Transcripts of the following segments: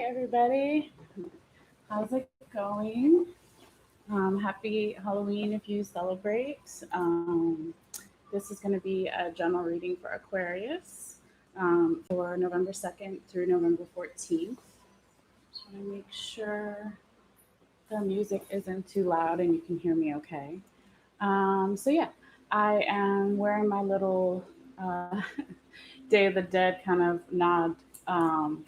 everybody. How's it going? Happy Halloween if you celebrate. This is going to be a general reading for Aquarius for November 2nd through November 14th. Just want to make sure the music isn't too loud and you can hear me okay. So, I am wearing my little Day of the Dead kind of nod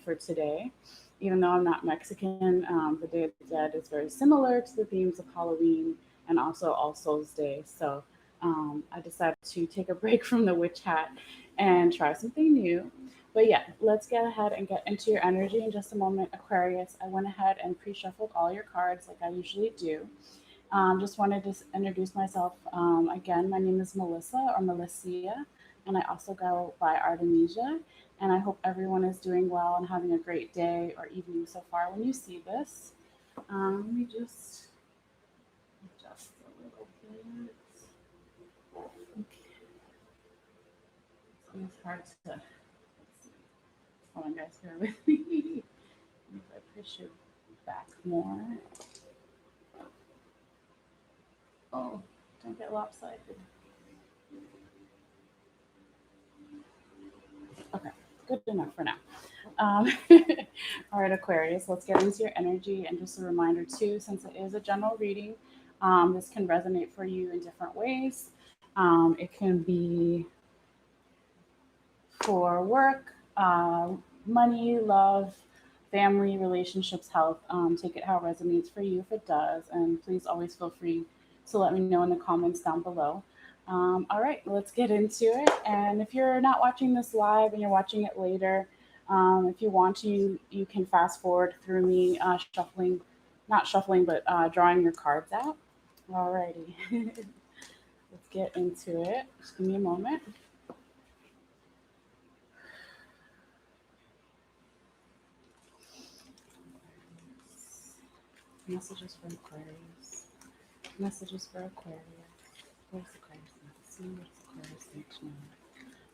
for today. Even though I'm not Mexican, the Day of the Dead is very similar to the themes of Halloween and also All Souls Day. So I decided to take a break from the witch hat and try something new. But yeah, let's get ahead and get into your energy in just a moment, Aquarius. I went ahead and pre shuffled all your cards like I usually do. Just wanted to introduce myself again. My name is Melissa or Malessea, and I also go by Artemisia. And I hope everyone is doing well and having a great day or evening so far when you see this. Let me just adjust a little bit. Okay. It's hard to. Hold on, guys, bear with me. If I push it back more. Oh, don't get lopsided. Okay, good enough for now. Um, all right, Aquarius, let's get into your energy. And just a reminder, too, since it is a general reading, this can resonate for you in different ways. It can be for work, money, love, family, relationships, health. Take it how it resonates for you if it does. And please always feel free to let me know in the comments down below. All right, let's get into it. And if you're not watching this live and you're watching it later, if you want to, you can fast forward through me shuffling, not shuffling, but drawing your cards out. Alrighty, let's get into it. Just give me a moment. Messages for Aquarius. Messages for Aquarius. What does Aquarius need to see? What does Aquarius need to know?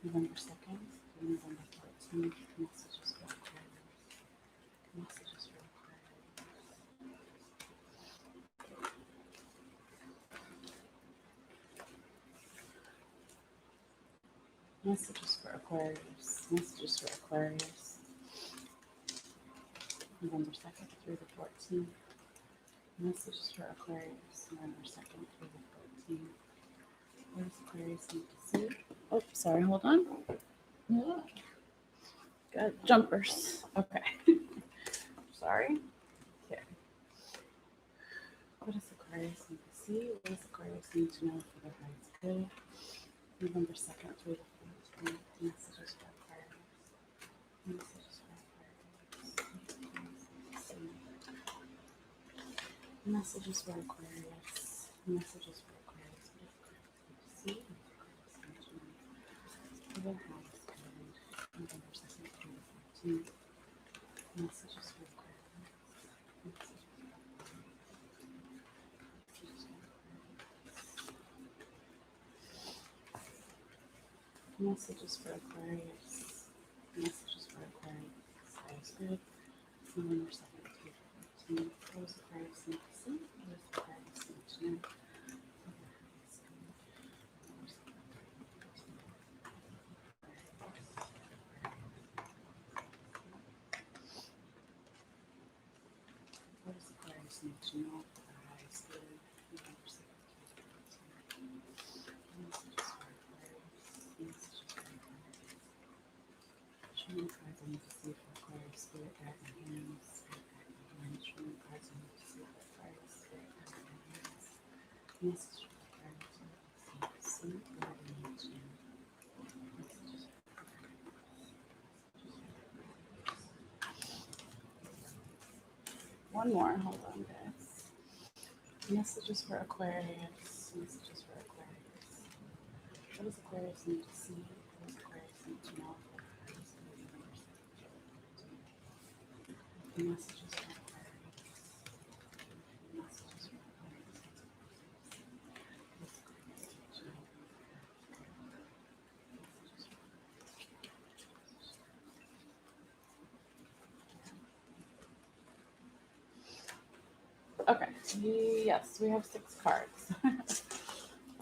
November 2nd through November 14th. Messages for Aquarius. Messages for Aquarius. Messages for Aquarius. Messages for Aquarius. November 2nd through the 14th. Messages for Aquarius. November 2nd through the 14th. What does Aquarius need to see? Oh, sorry, hold on. Yeah. Got jumpers. Okay. Sorry. Okay. What does Aquarius need to see? What does Aquarius need to know for their highest good? November 2nd through the 14th. Messages for Aquarius. Messages for Aquarius. Messages for Aquarius. Messages for Aquarius. What does Aquarius need to see? What does Aquarius need to know for their highest good? November 2nd through the 14th. Messages for Aquarius. Messages for Messages for Aquarius. Messages for Aquarius. Sounds good. November 2nd through the 14th. What does Aquarius need to see? What does Aquarius need to know? What does Aquarius need to know for the highest good? November 2nd through the 14th. Messages for Aquarius. Messages for Aquarius. Show me the cards I need to see for Aquarius. Spirit guide my hands. Spirit guide my hands. Show me the cards I need to see for Aquarius. Spirit guide my hands. Messages for Aquarius. What do I see? What do I need to know? Messages for one more. Hold on, guys. Messages for Aquarius. Messages for Aquarius. What does Aquarius need to see? What does Aquarius need to know for Aquarius? Messages for Aquarius. Messages for Aquarius. Okay, yes, we have 6 cards.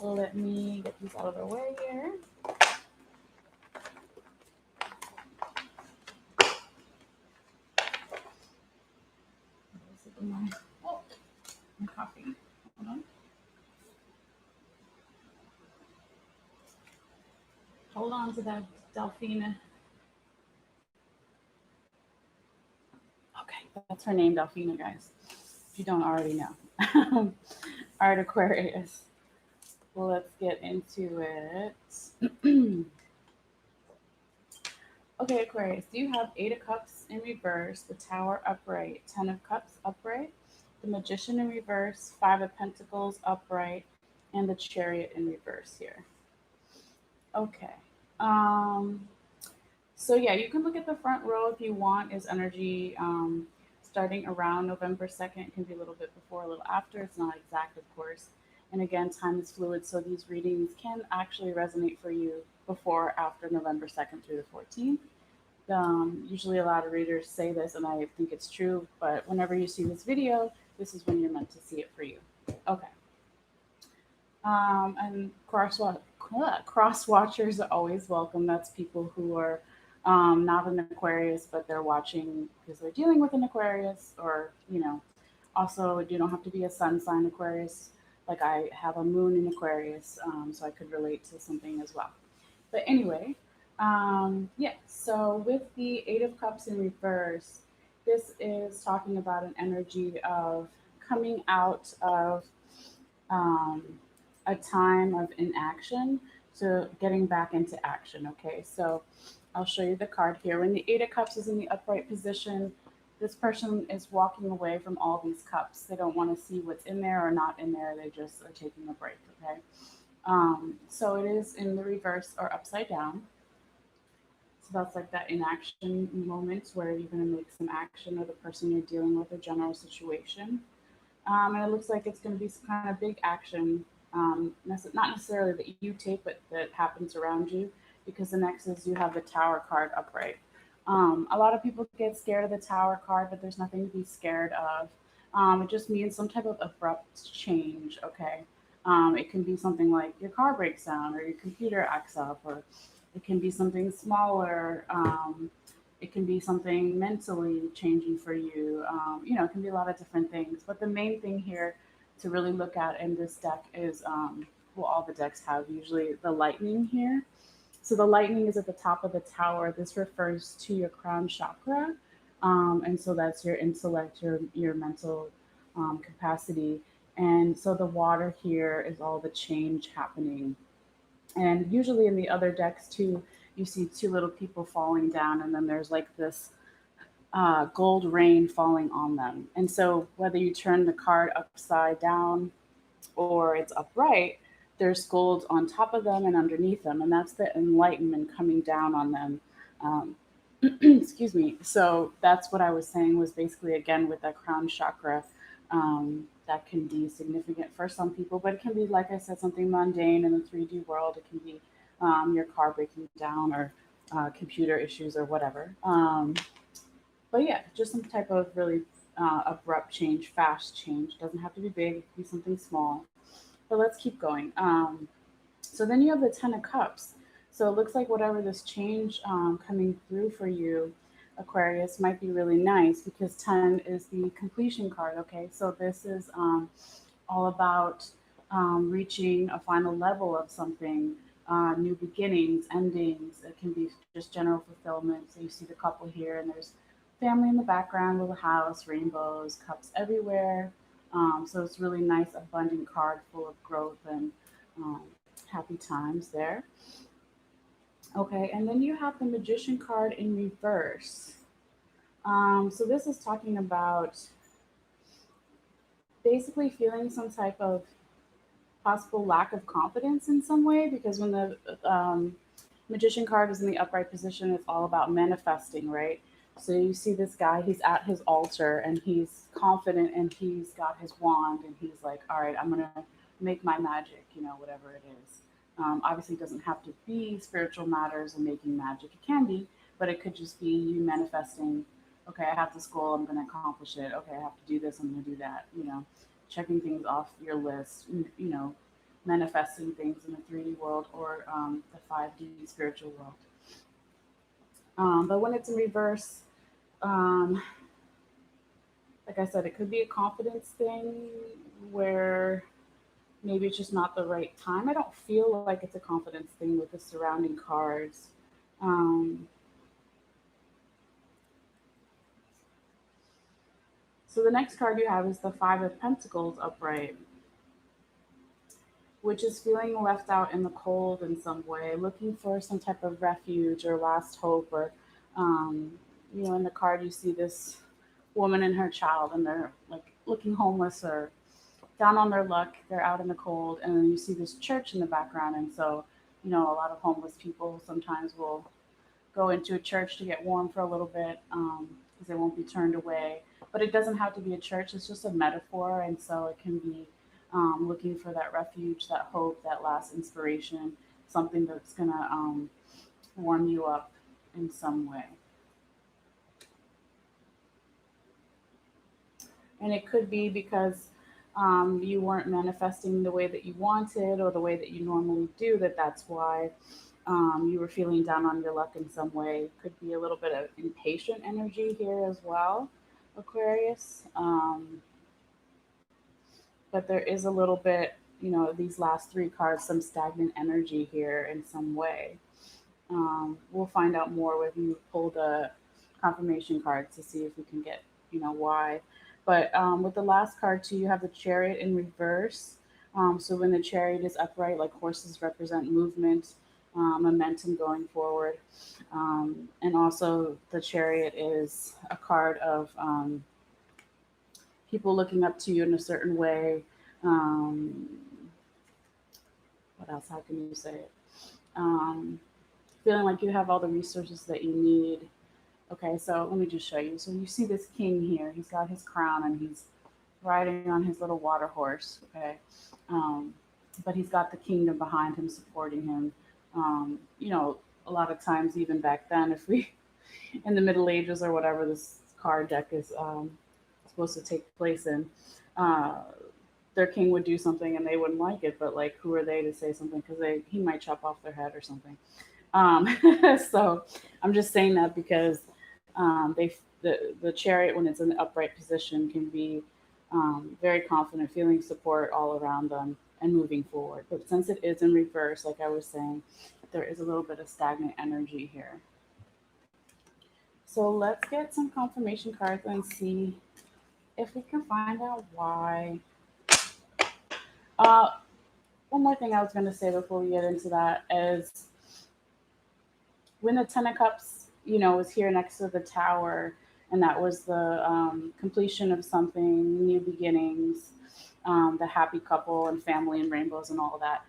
Let me get these out of the way here. Oh, my coffee. Hold on. Hold on to that, Delphina. Okay, that's her name, Delphina, guys. If you don't already know. Art Aquarius. Well, let's get into it. Okay, Aquarius, do you have 8 of Cups in reverse, the Tower upright, 10 of Cups upright, the Magician in reverse, 5 of Pentacles upright, and the Chariot in reverse here? Okay. Um, So yeah, you can look at the front row if you want. Is energy starting around November 2nd? It can be a little bit before, a little after. It's not exact, of course. And again, time is fluid, so these readings can actually resonate for you before, after November 2nd through the 14th. Usually, a lot of readers say this, and I think it's true. But whenever you see this video, this is when you're meant to see it for you. Okay. And cross watchers are always welcome. That's people who are not an Aquarius, but they're watching because they're dealing with an Aquarius, or also you don't have to be a sun sign Aquarius. Like I have a moon in Aquarius, so I could relate to something as well. But anyway, yeah. So with the 8 of Cups in reverse, this is talking about an energy of coming out of um, a time of inaction to getting back into action. Okay, so I'll show you the card here. When the 8 of Cups is in the upright position, this person is walking away from all these cups. They don't want to see what's in there or not in there. They just are taking a break. Okay, so it is in the reverse or upside down. So that's like that inaction moment where you're going to make some action, or the person you're dealing with, a general situation. And it looks like it's going to be some kind of big action, not necessarily that you take, but that happens around you. Because the next is you have the Tower card upright. A lot of people get scared of the Tower card, but there's nothing to be scared of. It just means some type of abrupt change. Okay, it can be something like your car breaks down, or your computer acts up, or it can be something smaller. It can be something mentally changing for you. It can be a lot of different things. But the main thing here to really look at in this deck is, well, all the decks have usually the lightning here. So the lightning is at the top of the tower. This refers to your crown chakra. And so that's your intellect, your mental capacity. And so the water here is all the change happening. And usually in the other decks too, you see 2 little people falling down, and then there's like this gold rain falling on them. And so whether you turn the card upside down or it's upright, there's gold on top of them and underneath them, and that's the enlightenment coming down on them. Um, excuse me. So that's what I was saying, was basically again with that crown chakra. That can be significant for some people, but it can be, like I said, something mundane in the 3D world. It can be your car breaking down, or computer issues, or whatever. But yeah, just some type of really abrupt change, fast change. Doesn't have to be big, it can be something small. But let's keep going. So then you have the 10 of Cups. So it looks like whatever this change coming through for you, Aquarius, might be really nice, because 10 is the completion card. Okay, so this is all about reaching a final level of something, new beginnings, endings. It can be just general fulfillment. So you see the couple here, and there's family in the background, little house, rainbows, cups everywhere. So it's really nice, abundant card full of growth and um, happy times there. Okay, and then you have the Magician card in reverse. So this is talking about basically feeling some type of possible lack of confidence in some way, because when the Magician card is in the upright position, it's all about manifesting, right? So you see this guy, he's at his altar, and he's confident, and he's got his wand, and he's like, all right, I'm going to make my magic, whatever it is. Obviously, it doesn't have to be spiritual matters and making magic. It can be, but it could just be you manifesting Okay, I have this goal, I'm going to accomplish it. Okay, I have to do this, I'm going to do that. Checking things off your list, manifesting things in the 3D world or the 5D spiritual world. But when it's in reverse, um, like I said, it could be a confidence thing where maybe it's just not the right time. I don't feel like it's a confidence thing with the surrounding cards. Um, so the next card you have is the Five of Pentacles upright, which is feeling left out in the cold in some way, looking for some type of refuge or last hope, or in the card you see this woman and her child, and they're like looking homeless or down on their luck. They're out in the cold, and then you see this church in the background, and so a lot of homeless people sometimes will go into a church to get warm for a little bit because they won't be turned away. But it doesn't have to be a church, it's just a metaphor. And so it can be looking for that refuge, that hope, that last inspiration, something that's going to warm you up in some way. And it could be because you weren't manifesting the way that you wanted or the way that you normally do, that's why you were feeling down on your luck in some way. Could be a little bit of impatient energy here as well, Aquarius. But there is a little bit, these last three cards, some stagnant energy here in some way. We'll find out more when you pull the confirmation cards to see if we can get, why. But with the last card too, you have the Chariot in reverse. So when the Chariot is upright, like horses represent movement, momentum going forward. And also the Chariot is a card of people looking up to you in a certain way. Um, what else? How can you say it? Um, Feeling like you have all the resources that you need. Okay, so let me just show you. So you see this king here. He's got his crown and he's riding on his little water horse. Okay, um, but he's got the kingdom behind him, supporting him. A lot of times, even back then, if we in the Middle Ages or whatever this card deck is supposed to take place in, uh, their king would do something and they wouldn't like it, but like, who are they to say something? Because he might chop off their head or something. Um, so I'm just saying that because the chariot, when it's in the upright position, can be very confident, feeling support all around them and moving forward. But since it is in reverse, like I was saying, there is a little bit of stagnant energy here. So let's get some confirmation cards and see if we can find out why. Uh, One more thing I was going to say before we get into that is when the Ten of Cups, was here next to the Tower, and that was the completion of something, new beginnings, the happy couple and family and rainbows and all of that.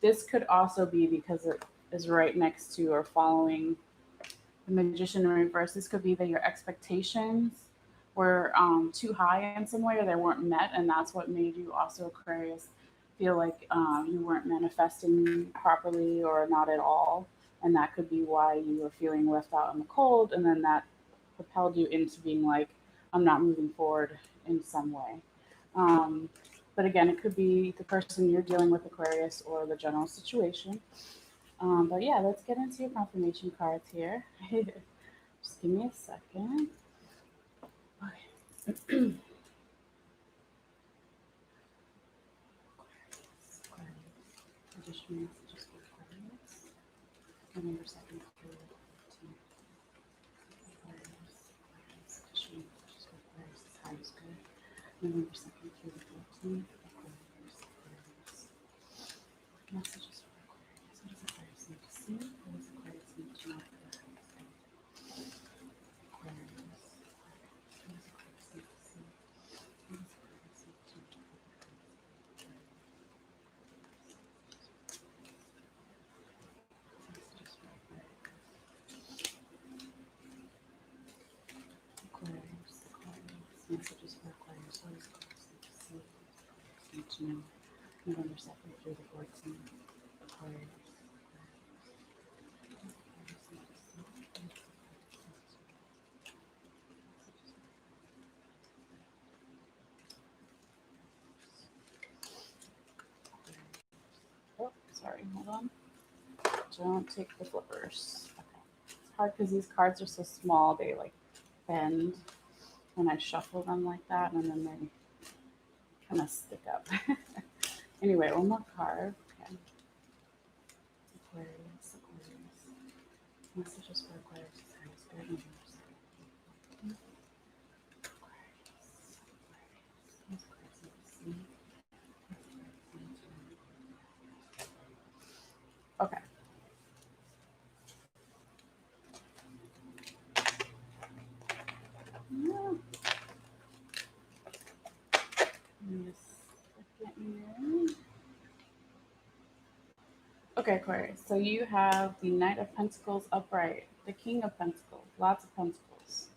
This could also be because it is right next to or following the Magician in reverse. This could be that your expectations were too high in some way or they weren't met, and that's what made you also Aquarius feel like you weren't manifesting properly or not at all, and that could be why you were feeling left out in the cold, and then that propelled you into being like, I'm not moving forward in some way. Um, but again, it could be the person you're dealing with, Aquarius, or the general situation. But yeah, let's get into your confirmation cards here. Just give me a second. Okay. Additional messages for Aquarius. November 2nd through 14th. Aquarius. Additional messages for Aquarius. This time is good. November 2nd through the 14th. Aquarius. Messages for Aquarius. What does Aquarius need to see? What does Aquarius need to know? Aquarius. What does Aquarius need to see? What does Aquarius need to know? Messages for Aquarius. What does Aquarius need to see? Need to know. November 2nd through the 14th. Aquarius. sorry, hold on. Don't take the flippers. Okay. It's hard because these cards are so small, they like bend when I shuffle them like that, and then they kind of stick up. Anyway, one more card. Okay. Aquarius, Aquarius. Messages for Aquarius. Spirit Aquarius, Aquarius. Okay. Okay, Aquarius. So you have the Knight of Pentacles upright, the King of Pentacles, lots of Pentacles,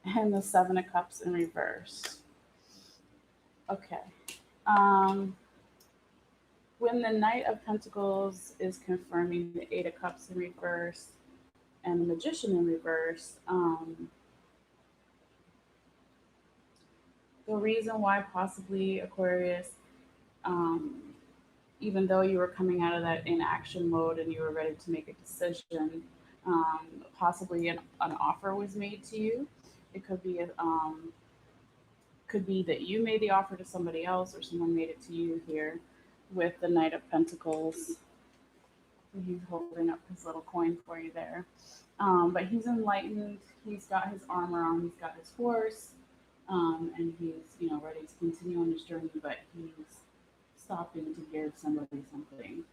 and the Seven of Cups in reverse. Okay. When the Knight of Pentacles is confirming the Eight of Cups in reverse and the Magician in reverse, the reason why possibly Aquarius, even though you were coming out of that inaction mode and you were ready to make a decision, possibly an offer was made to you. It could be that you made the offer to somebody else or someone made it to you here with the Knight of Pentacles. He's holding up his little coin for you there. But he's enlightened. He's got his armor on. He's got his horse. And he's, ready to continue on his journey, but he's stopping to give somebody something.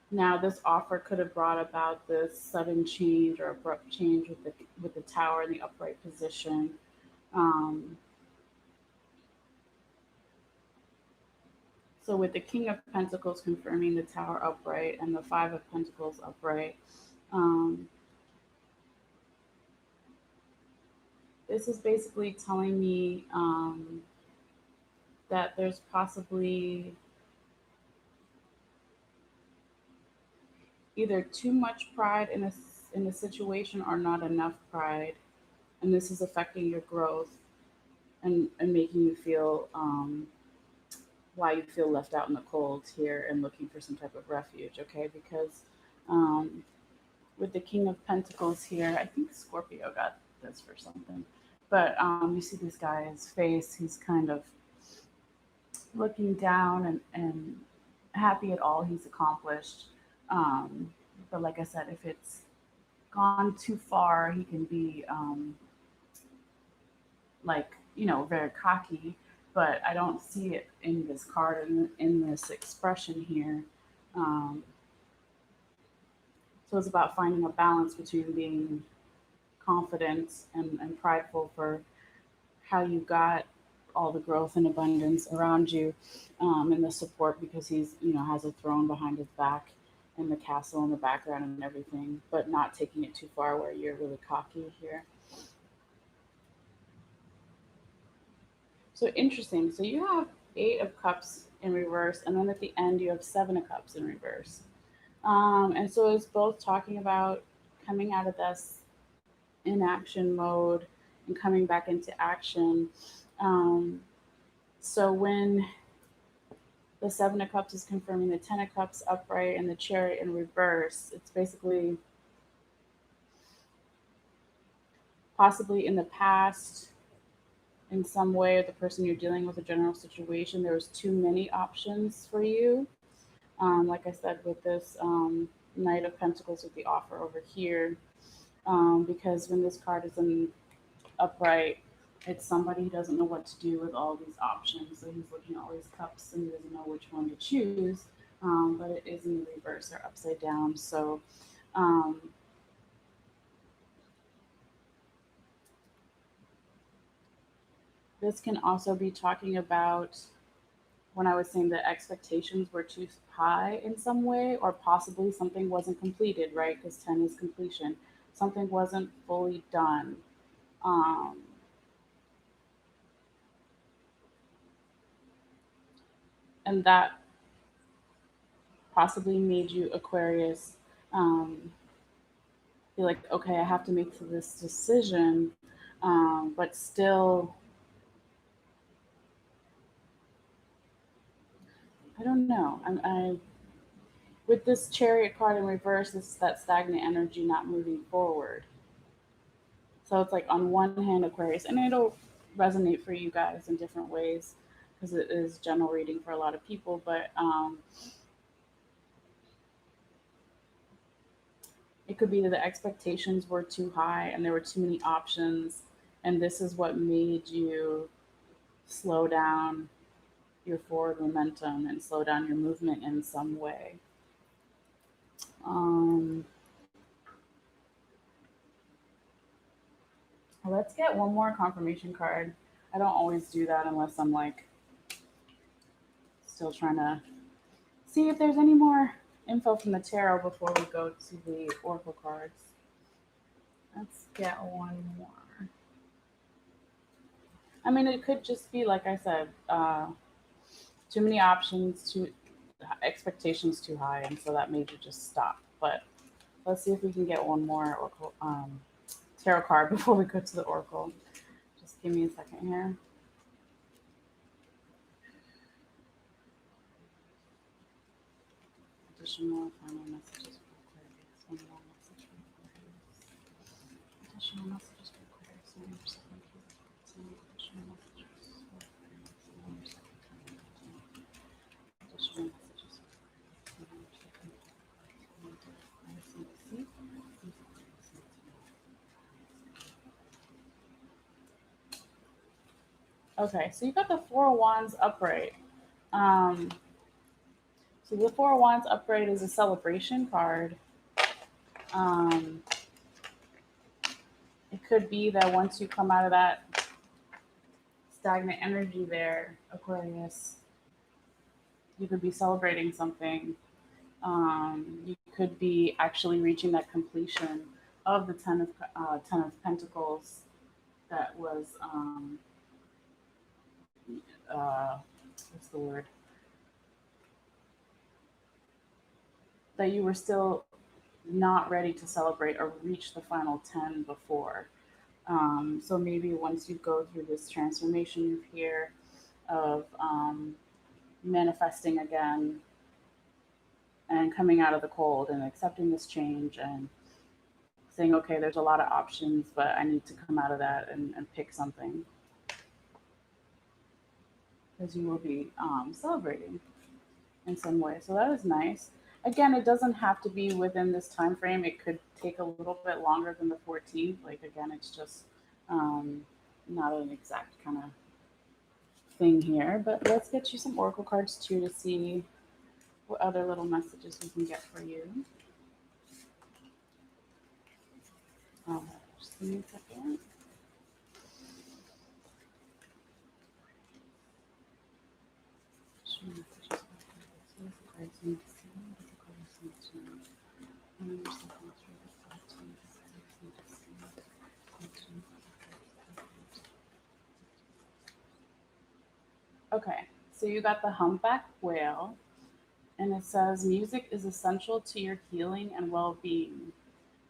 Now, this offer could have brought about this sudden change or abrupt change with the tower in the upright position. So with the King of Pentacles confirming the tower upright and the Five of Pentacles upright, this is basically telling me that there's possibly either too much pride in a situation or not enough pride, and this is affecting your growth and making you feel why you feel left out in the cold here and looking for some type of refuge. Okay, because with the King of Pentacles here, I think Scorpio got this for something, but you see this guy's face. He's kind of looking down and happy at all he's accomplished. But like I said, if it's gone too far, he can be very cocky. But I don't see it in this card in this expression here. So it's about finding a balance between being confident and prideful for how you got all the growth and abundance around you, and the support because he's has a throne behind his back and the castle in the background and everything, but not taking it too far where you're really cocky here. So interesting. So you have Eight of Cups in reverse, and then at the end you have Seven of Cups in reverse. And so it's both talking about coming out of this inaction mode and coming back into action. So when the Seven of Cups is confirming the Ten of Cups upright and the Chariot in reverse, it's basically possibly in the past, in some way, the person you're dealing with, a general situation, there was too many options for you. Like I said, with this Knight of Pentacles with the offer over here, because when this card is in upright, it's somebody who doesn't know what to do with all these options. So he's looking at all these cups and he doesn't know which one to choose. But it is in the reverse or upside down. So this can also be talking about when I was saying that expectations were too high in some way, or possibly something wasn't completed, right? Because 10 is completion. Something wasn't fully done. And that possibly made you, Aquarius, be like, okay, I have to make this decision, but still I don't know. With this Chariot card in reverse, this is that stagnant energy not moving forward. So it's like on one hand, Aquarius, and it'll resonate for you guys in different ways because it is general reading for a lot of people. But it could be that the expectations were too high and there were too many options, and this is what made you slow down your forward momentum and slow down your movement in some way. Um, let's get one more confirmation card. I don't always do that unless I'm like still trying to see if there's any more info from the tarot before we go to the oracle cards. Let's get one more. I mean, it could just be like I said, too many options, too expectations too high, and so that made you just stop. But let's see if we can get one more oracle tarot card before we go to the oracle. Just give me a second here. Additional final messages for Aquarius. One more message for Aquarius. Additional messages for Aquarius. One more second. Additional messages for Aquarius. One more second. Additional messages for Aquarius. One more second. Okay, so you got the Four of Wands upright. Um, so the Four of Wands upright is a celebration card. Um, it could be that once you come out of that stagnant energy there, Aquarius, you could be celebrating something. You could be actually reaching that completion of the Ten of Pentacles that was what's the word, that you were still not ready to celebrate or reach the final 10 before. So maybe once you go through this transformation here of manifesting again and coming out of the cold and accepting this change and saying, okay, there's a lot of options, but I need to come out of that and pick something, because you will be celebrating in some way. So that is nice. Again, it doesn't have to be within this time frame. It could take a little bit longer than the 14th. Like again, it's just not an exact kind of thing here. But let's get you some oracle cards too to see what other little messages we can get for you. Just give me a second. Okay, so you got the humpback whale, and it says music is essential to your healing and well-being,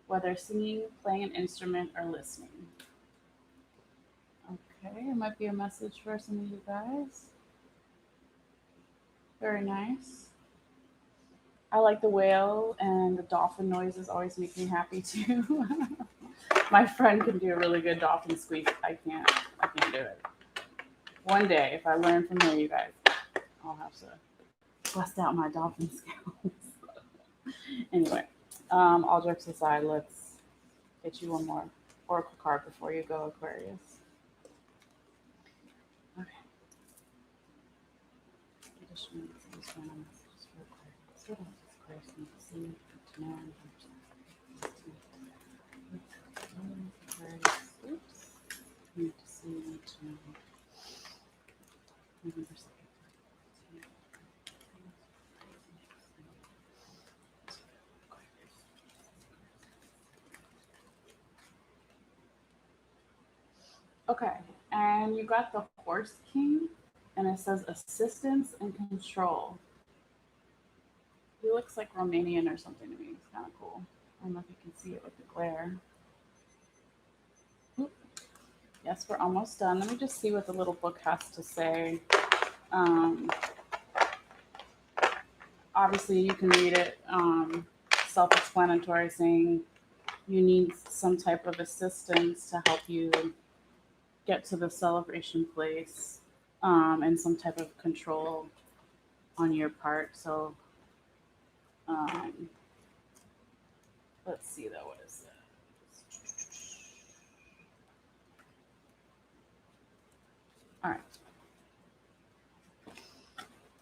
whether singing, playing an instrument, or listening. Okay, it might be a message for some of you guys. Very nice. I like the whale, and the dolphin noises always make me happy too. My friend can do a really good dolphin squeak. I can't do it. One day, if I learn from her, you guys, I'll have to bust out my dolphin skills. Anyway, all jokes aside, let's get you one more oracle card before you go, Aquarius. Okay. Additional messages for Aquarius. What else does Aquarius need to see, to know, and Aquarius, oops, need to see, need to know. Okay, and you got the Horse King, and it says assistance and control. He looks like Romanian or something to me. It's kind of cool. I don't know if you can see it with the glare. Oop. Yes, we're almost done. Let me just see what the little book has to say. obviously you can read it self-explanatory, saying you need some type of assistance to help you get to the celebration place, and some type of control on your part. So um, let's see though, what is it? All right.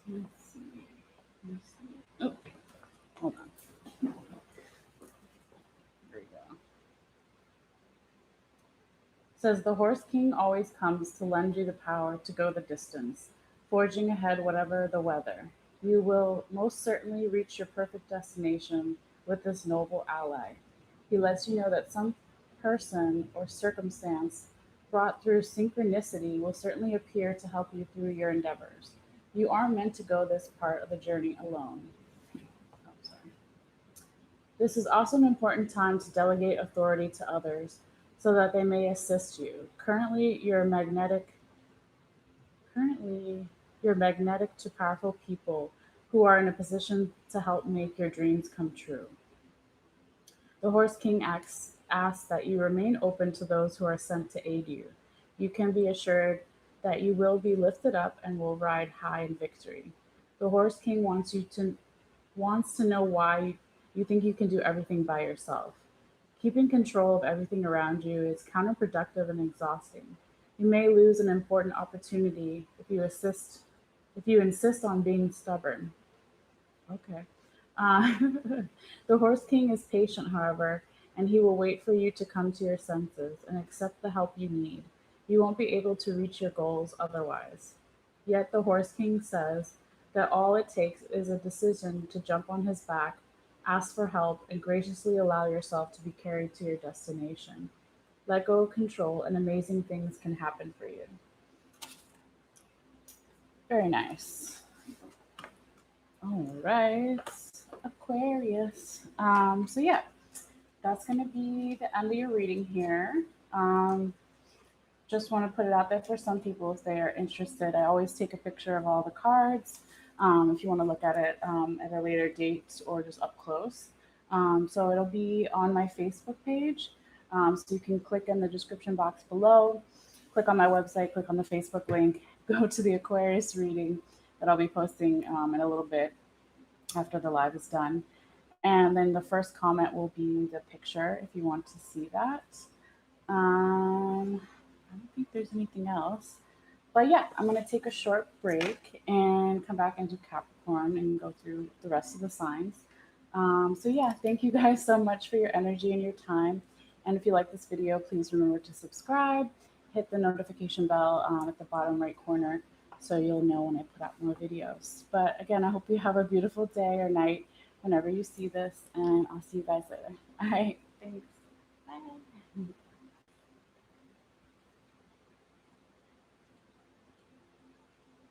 Let's see. Let's see. Oh, hold on. There we go. Says the Horse King always comes to lend you the power to go the distance, forging ahead whatever the weather. You will most certainly reach your perfect destination with this noble ally. He lets you know that some person or circumstance brought through synchronicity will certainly appear to help you through your endeavors. You aren't meant to go this part of the journey alone. Oh, sorry. This is also an important time to delegate authority to others so that they may assist you. Currently you're magnetic to powerful people who are in a position to help make your dreams come true. The Horse King asks that you remain open to those who are sent to aid you. You can be assured that you will be lifted up and will ride high in victory. The Horse King wants to know why you think you can do everything by yourself. Keeping control of everything around you is counterproductive and exhausting. You may lose an important opportunity if you insist on being stubborn. Okay. Uh, the Horse King is patient, however, and he will wait for you to come to your senses and accept the help you need. You won't be able to reach your goals otherwise. Yet the Horse King says that all it takes is a decision to jump on his back, ask for help, and graciously allow yourself to be carried to your destination. Let go of control, and amazing things can happen for you. Very nice. All right, Aquarius. So yeah, that's gonna be the end of your reading here. Um, just want to put it out there for some people if they are interested. I always take a picture of all the cards, if you want to look at it at a later date or just up close. So it'll be on my Facebook page. So you can click in the description box below, click on my website, click on the Facebook link, go to the Aquarius reading that I'll be posting in a little bit after the live is done. And then the first comment will be the picture if you want to see that. I don't think there's anything else. But yeah, I'm going to take a short break and come back into Capricorn and go through the rest of the signs. So yeah, thank you guys so much for your energy and your time. And if you like this video, please remember to subscribe, hit the notification bell at the bottom right corner so you'll know when I put out more videos. But again, I hope you have a beautiful day or night whenever you see this, and I'll see you guys later. All right, thanks. Bye.